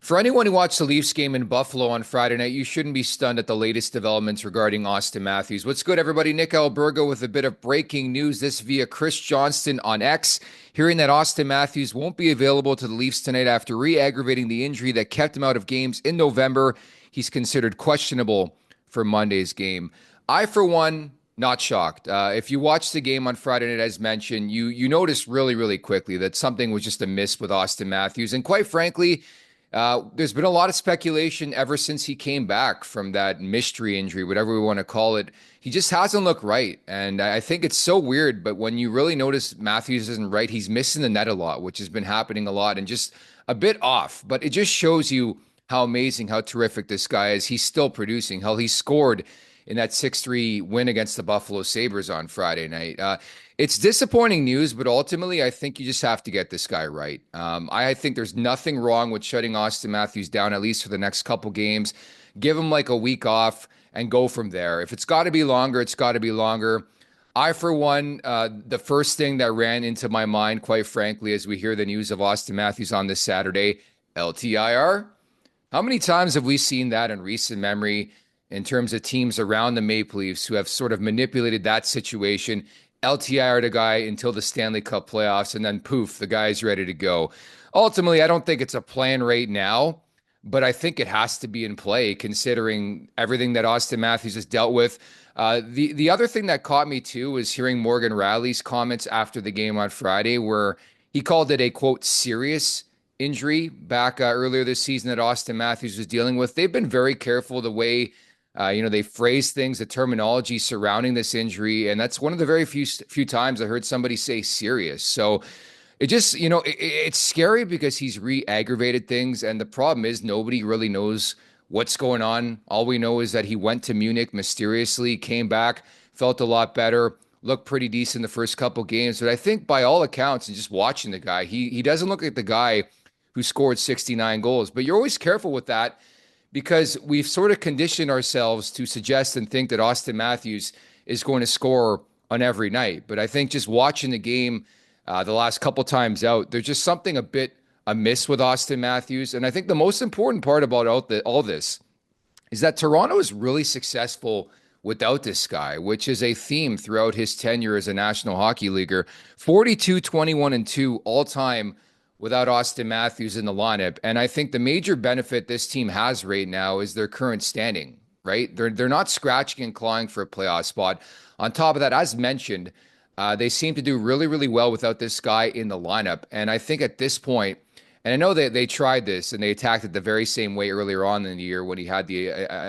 For anyone who watched the Leafs game in Buffalo on Friday night, you shouldn't be stunned at the latest developments regarding Auston Matthews. What's good, everybody? Nick Alberga with a bit of breaking news. This via Chris Johnston on X, hearing that Auston Matthews won't be available to the Leafs tonight after re-aggravating the injury that kept him out of games in November. He's considered questionable for Monday's game. I, for one, not shocked. If you watched the game on Friday night, as mentioned, you noticed really quickly that something was just amiss with Auston Matthews. And quite frankly, there's been a lot of speculation ever since he came back from that mystery injury, whatever we want to call it. He just hasn't looked right. And I think it's so weird. But when you really notice Matthews isn't right, he's missing the net a lot, which has been happening a lot and just a bit off. But it just shows you how amazing, how terrific this guy is. He's still producing. Hell, he scored in that 6-3 win against the Buffalo Sabres on Friday night. It's disappointing news, but ultimately, I think you just have to get this guy right. I think there's nothing wrong with shutting Auston Matthews down, at least for the next couple games. Give him like a week off and go from there. If it's got to be longer, it's got to be longer. I, for one, the first thing that ran into my mind, quite frankly, as we hear the news of Auston Matthews on this Saturday, LTIR. How many times have we seen that in recent memory in terms of teams around the Maple Leafs who have sort of manipulated that situation? LTIR the guy until the Stanley Cup playoffs, and then poof, the guy's ready to go. Ultimately, I don't think it's a plan right now, but I think it has to be in play considering everything that Auston Matthews has dealt with. The other thing that caught me too was hearing Morgan Rielly's comments after the game on Friday, where he called it a, quote, serious injury back earlier this season that Auston Matthews was dealing with. They've been very careful the way they phrase things, the terminology surrounding this injury. And that's one of the very few times I heard somebody say serious. So it just, it's scary because he's re-aggravated things. And the problem is nobody really knows what's going on. All we know is that he went to Munich mysteriously, came back, felt a lot better, looked pretty decent the first couple games. But I think by all accounts, and just watching the guy, he doesn't look like the guy who scored 69 goals. But you're always careful with that, because we've sort of conditioned ourselves to suggest and think that Auston Matthews is going to score on every night. But I think just watching the game the last couple times out, there's just something a bit amiss with Auston Matthews. And I think the most important part about all this is that Toronto is really successful without this guy, which is a theme throughout his tenure as a National Hockey Leaguer. 42, 21, and 2 all-time without Auston Matthews in the lineup. And I think the major benefit this team has right now is their current standing, right? They're not scratching and clawing for a playoff spot. On top of that, as mentioned, they seem to do really well without this guy in the lineup. And I think at this point, and I know that they tried this and they attacked it the very same way earlier on in the year when he had the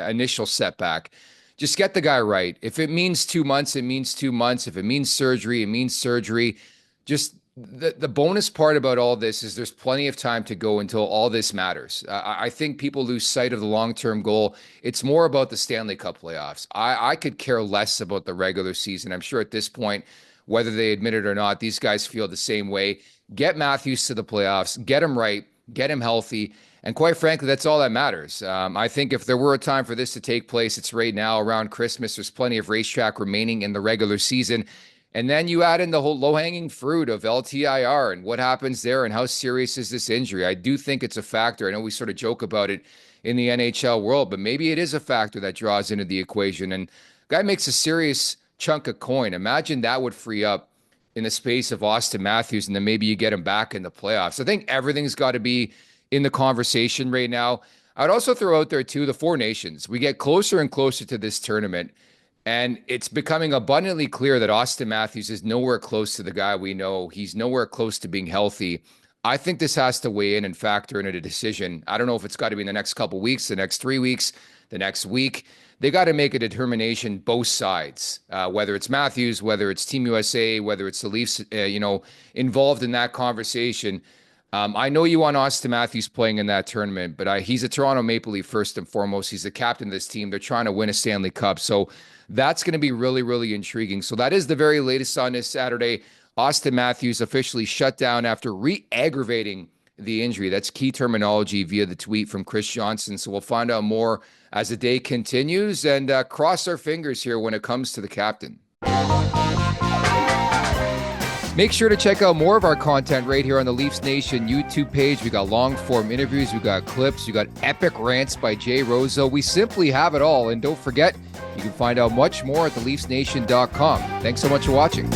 initial setback. Just get the guy right. If it means 2 months, it means 2 months. If it means surgery, it means surgery. Just the bonus part about all this is there's plenty of time to go until all this matters. I think people lose sight of the long-term goal. It's more about the Stanley Cup playoffs. I could care less about the regular season. I'm sure at this point, whether they admit it or not, these guys feel the same way. Get Matthews to the playoffs, get him right, get him healthy. And quite frankly, that's all that matters. I think if there were a time for this to take place, it's right now around Christmas. There's plenty of racetrack remaining in the regular season. And then you add in the whole low-hanging fruit of LTIR and what happens there and how serious is this injury. I do think it's a factor. I know we sort of joke about it in the NHL world, but maybe it is a factor that draws into the equation. And guy makes a serious chunk of coin. Imagine that would free up in the space of Auston Matthews, and then maybe you get him back in the playoffs. I think everything's got to be in the conversation right now. I'd also throw out there, too, the Four Nations. We get closer and closer to this tournament, and it's becoming abundantly clear that Auston Matthews is nowhere close to the guy we know. He's nowhere close to being healthy. I think this has to weigh in and factor into a decision. I don't know if it's got to be in the next couple weeks, the next 3 weeks, the next week. They got to make a determination, both sides, whether it's Matthews, whether it's Team USA, whether it's the Leafs, involved in that conversation. I know you want Auston Matthews playing in that tournament, but he's a Toronto Maple Leaf first and foremost. He's the captain of this team. They're trying to win a Stanley Cup. So that's going to be really intriguing. So that is the very latest on this Saturday. Auston Matthews officially shut down after re-aggravating the injury. That's key terminology via the tweet from Chris Johnston. So we'll find out more as the day continues and cross our fingers here when it comes to the captain. Make sure to check out more of our content right here on the Leafs Nation YouTube page. We got long-form interviews, we got clips, we got epic rants by Jay Roseau. We simply have it all. And don't forget, you can find out much more at theleafsnation.com. Thanks so much for watching.